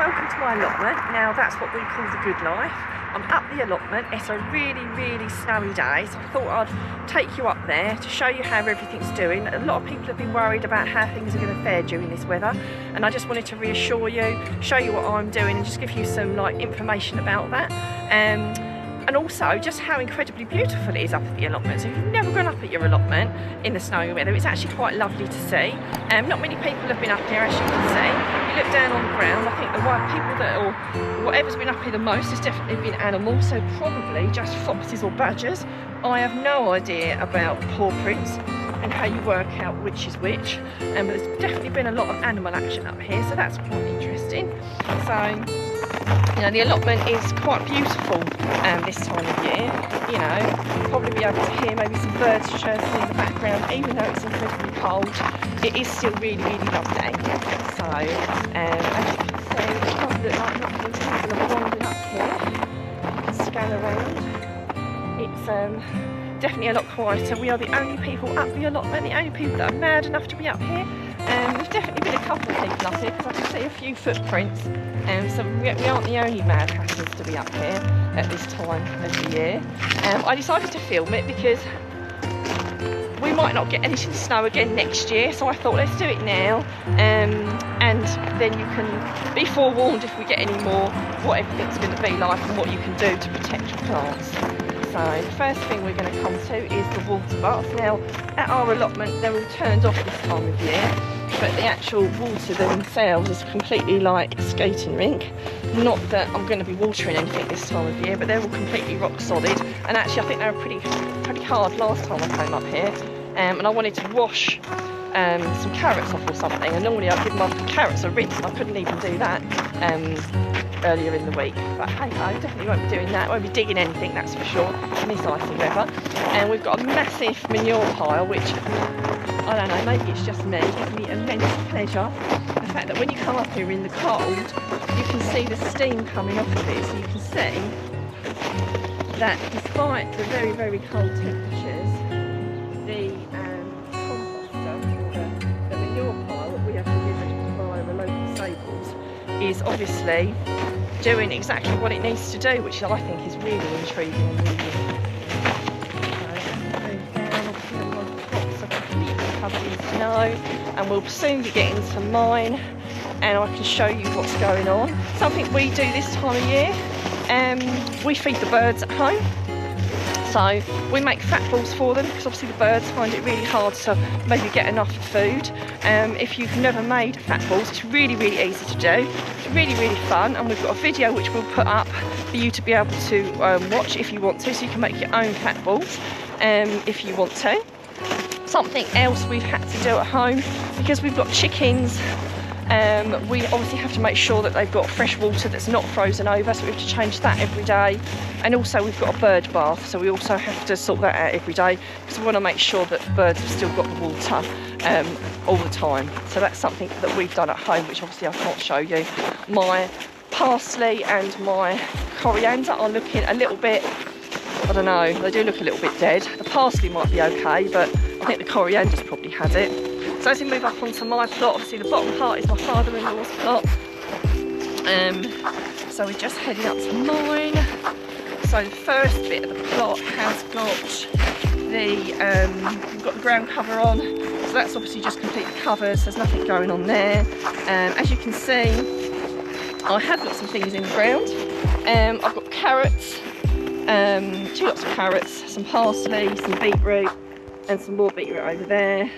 welcome to my allotment. Now that's what we call the good life. I'm up the allotment. It's a really snowy day, so I thought I'd take you up there to show you how everything's doing. A lot of people have been worried about how things are going to fare during this weather, and I just wanted to reassure you, show you what I'm doing, and just give you some information about that. And also just how incredibly beautiful it is up at the allotment. So if you've never gone up at your allotment in the snowy weather, it's actually quite lovely to see. Not many people have been up here, as you can see. If you look down on the ground, I think the people that, or whatever's been up here the most, has definitely been animals, so probably just foxes or badgers. I have no idea about paw prints and how you work out which is which, but there's definitely been a lot of animal action up here, so that's quite interesting. So, you know, the allotment is quite beautiful this time of year. You know, probably be able to hear maybe some birds chirping in the background, even though it's incredibly cold. It is still really lovely. So, as you can see, it does look like not many people are wandering up here. You can scan around. It's definitely a lot quieter. We are the only people up the allotment, the only people that are mad enough to be up here. There's definitely been a couple of people up here because I can see a few footprints, so we aren't the only mad hatters to be up here at this time of the year. I decided to film it because we might not get anything snow again next year, so I thought let's do it now, and then you can be forewarned if we get any more, what everything's going to be like and what you can do to protect your plants. So the first thing we're going to come to is the water baths. Now at our allotment they're all turned off this time of year, but the actual water themselves is completely like a skating rink. Not that I'm going to be watering anything this time of year, but they're all completely rock solid, and actually I think they were pretty hard last time I came up here, and I wanted to wash some carrots off or something, and normally I'd give my carrots a rinse and I couldn't even do that earlier in the week, but hey, I definitely won't be doing that. I won't be digging anything, that's for sure, in this icy weather. And we've got a massive manure pile, which I don't know, maybe it's just me, gives me immense pleasure. The fact that when you come up here in the cold, you can see the steam coming off of it, so you can see that despite the very cold temperatures, the composter, or the manure pile that we have delivered via the local stables, is obviously doing exactly what it needs to do, which I think is really intriguing and really covered in snow, and we'll soon be getting to mine, and I can show you what's going on. Something we do this time of year, we feed the birds at home. So we make fat balls for them because obviously the birds find it really hard to maybe get enough food. If you've never made fat balls, it's really easy to do. It's really fun, and we've got a video which we'll put up for you to be able to watch if you want to, so you can make your own fat balls if you want to. Something else we've had to do at home, because we've got chickens, we obviously have to make sure that they've got fresh water that's not frozen over, so we have to change that every day. And also we've got a bird bath, so we also have to sort that out every day because we want to make sure that the birds have still got the water all the time. So that's something that we've done at home, which obviously I can't show you. My parsley and my coriander are looking a little bit, I don't know, they do look a little bit dead. The parsley might be okay, but I think the coriander's probably had it. So as we move up onto my plot, obviously the bottom part is my father-in-law's plot. So we're just heading up to mine. So the first bit of the plot has got we've got the ground cover on. So that's obviously just completely covered, so there's nothing going on there. As you can see, I have got some things in the ground. I've got carrots, 2 lots of carrots, some parsley, some beetroot, and some more beetroot over there.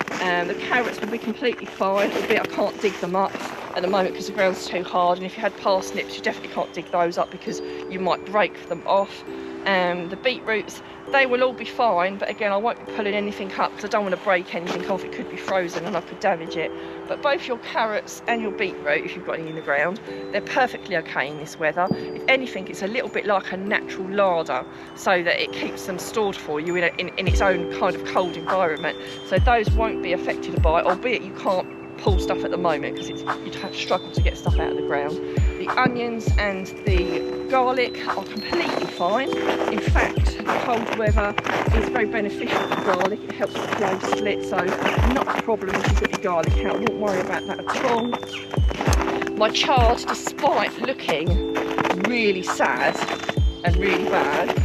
The carrots will be completely fine, albeit I can't dig them up at the moment because the ground's too hard, and if you had parsnips you definitely can't dig those up because you might break them off. The beetroots, they will all be fine, but again I won't be pulling anything up because I don't want to break anything off. It could be frozen and I could damage it. But both your carrots and your beetroot, if you've got any in the ground, they're perfectly okay in this weather. If anything, it's a little bit like a natural larder, so that it keeps them stored for you in its own kind of cold environment. So those won't be affected by it, albeit you can't pull stuff at the moment because you'd have to struggle to get stuff out of the ground. The onions and the garlic are completely fine. In fact, the cold weather is very beneficial for garlic. It helps the clay split, so not a problem if you've got your garlic out. I won't worry about that at all. My chard, despite looking really sad and really bad,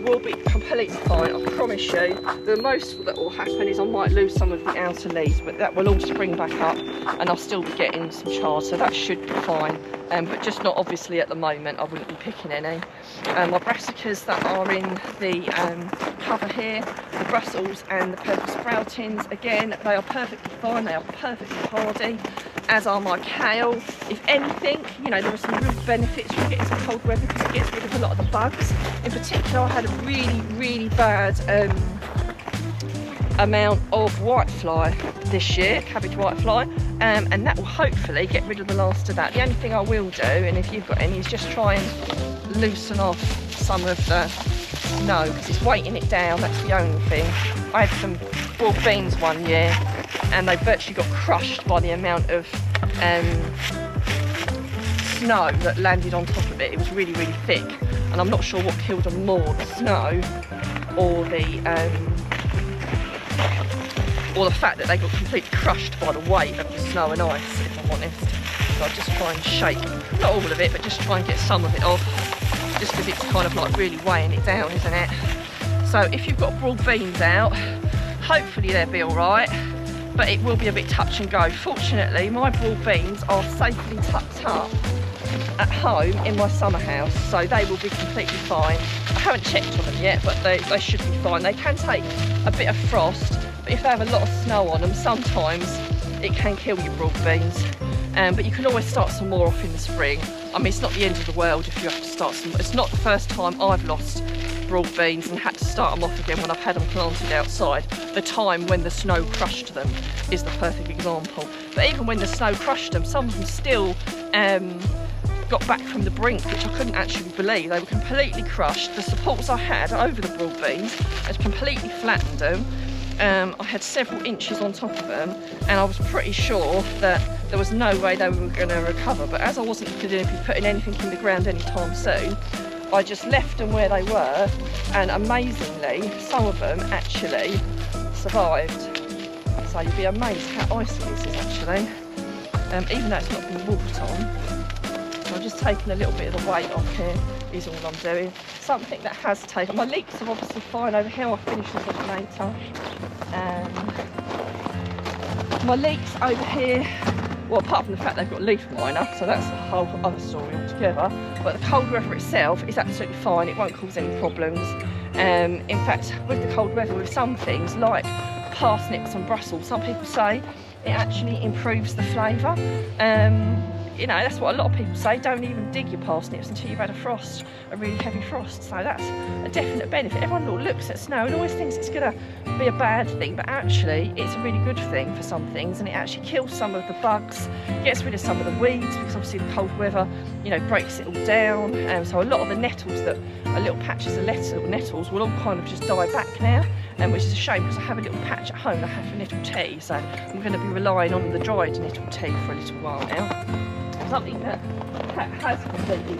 will be completely fine. I promise you. The most that will happen is I might lose some of the outer leaves, but that will all spring back up and I'll still be getting some chard, so that should be fine. But just not obviously at the moment. I wouldn't be picking any. My brassicas that are in the cover here, the Brussels and the purple sproutings, again, they are perfectly fine. They are perfectly hardy, as are my kale. If anything, you know, there are some real benefits from getting some cold weather because it gets rid of a lot of the bugs. In particular, I had a really bad amount of whitefly this year, cabbage whitefly, and that will hopefully get rid of the last of that. The only thing I will do, and if you've got any, is just try and loosen off some of the snow because it's weighting it down. That's the only thing. I had some broad beans one year and they virtually got crushed by the amount of snow that landed on top of it. It was really thick, and I'm not sure what killed them more, the snow or the fact that they got completely crushed by the weight of the snow and ice, if I'm honest. So I'll just try and shake, not all of it, but just try and get some of it off, just because it's kind of like really weighing it down, isn't it? So if you've got broad beans out, hopefully they'll be all right, but it will be a bit touch and go. Fortunately, my broad beans are safely tucked up at home in my summer house, so they will be completely fine. I haven't checked on them yet, but they should be fine. They can take a bit of frost, but if they have a lot of snow on them, sometimes it can kill your broad beans. But you can always start some more off in the spring. I mean, it's not the end of the world if you have to start some. It's not the first time I've lost broad beans and had to start them off again when I've had them planted outside. The time when the snow crushed them is the perfect example. But even when the snow crushed them, some of them still got back from the brink, which I couldn't actually believe. They were completely crushed. The supports I had over the broad beans had completely flattened them. I had several inches on top of them, and I was pretty sure that there was no way they were going to recover. But as I wasn't going to be putting anything in the ground anytime soon, I just left them where they were, and amazingly, some of them actually survived. So you'd be amazed how icy this is actually, even though it's not been walked on. So I'm just taking a little bit of the weight off here, is all I'm doing. Something that has taken, my leeks are obviously fine over here. I'll finish this off later. My leeks over here, well, apart from the fact they've got leaf miner, so that's a whole other story altogether, but the cold weather itself is absolutely fine. It won't cause any problems. In fact, with the cold weather, with some things like parsnips and Brussels, some people say it actually improves the flavour. You know, that's what a lot of people say. Don't even dig your parsnips until you've had a frost, a really heavy frost. So that's a definite benefit. Everyone looks at snow and always thinks it's going to be a bad thing, but actually it's a really good thing for some things, and it actually kills some of the bugs, gets rid of some of the weeds, because obviously the cold weather, you know, breaks it all down. So a lot of the nettles that are little patches of nettles will all kind of just die back now, which is a shame because I have a little patch at home I have for nettle tea, so I'm going to be relying on the dried nettle tea for a little while now. Something that has completely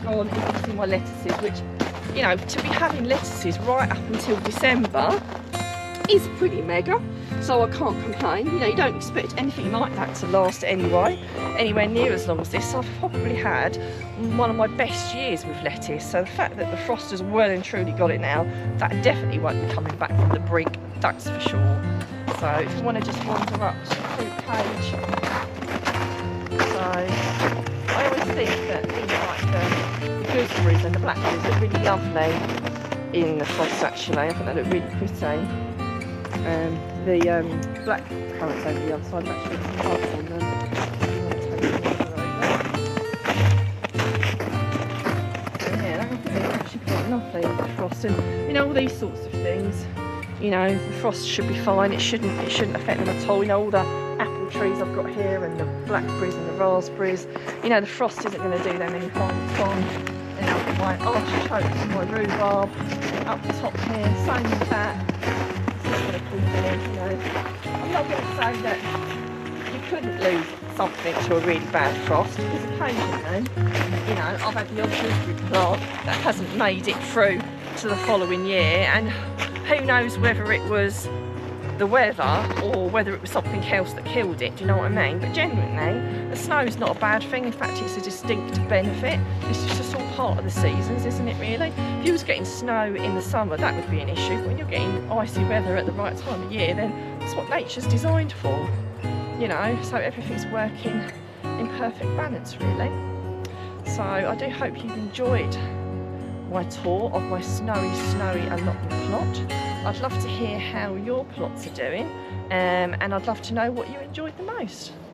gone is obviously my lettuces, which, you know, to be having lettuces right up until December is pretty mega, so I can't complain. You know, you don't expect anything like that to last anyway, anywhere near as long as this. I've probably had one of my best years with lettuce, so the fact that the frost has well and truly got it now, that definitely won't be coming back from the brink, that's for sure. So if you want to just wander up to the fruit page, so I always think that things like the gooseberries and the blackberries look really lovely in the frost actually. I think they look really pretty. The black currants over the other side have actually got some buds on them. So yeah, I think they're actually quite lovely with the frost, and you know, all these sorts of things. You know, the frost should be fine. It shouldn't affect them at all. You know, all the apple trees I've got here and the blackberries and the raspberries, you know, the frost isn't going to do them any harm at all. And I've got my artichokes and my rhubarb up the top here, same with that. It's not going to cause any, you know. I'm not going to say that you couldn't lose something to a really bad frost, because occasionally, you know, I've had the odd gooseberry plant that hasn't made it through to the following year, and who knows whether it was the weather or whether it was something else that killed it, do you know what I mean? But genuinely, the snow's not a bad thing. In fact, it's a distinct benefit. It's just all part of the seasons, isn't it, really? If you was getting snow in the summer, that would be an issue. But when you're getting icy weather at the right time of year, then that's what nature's designed for, you know? So everything's working in perfect balance, really. So I do hope you've enjoyed my tour of my snowy allotment plot. I'd love to hear how your plots are doing, and I'd love to know what you enjoyed the most.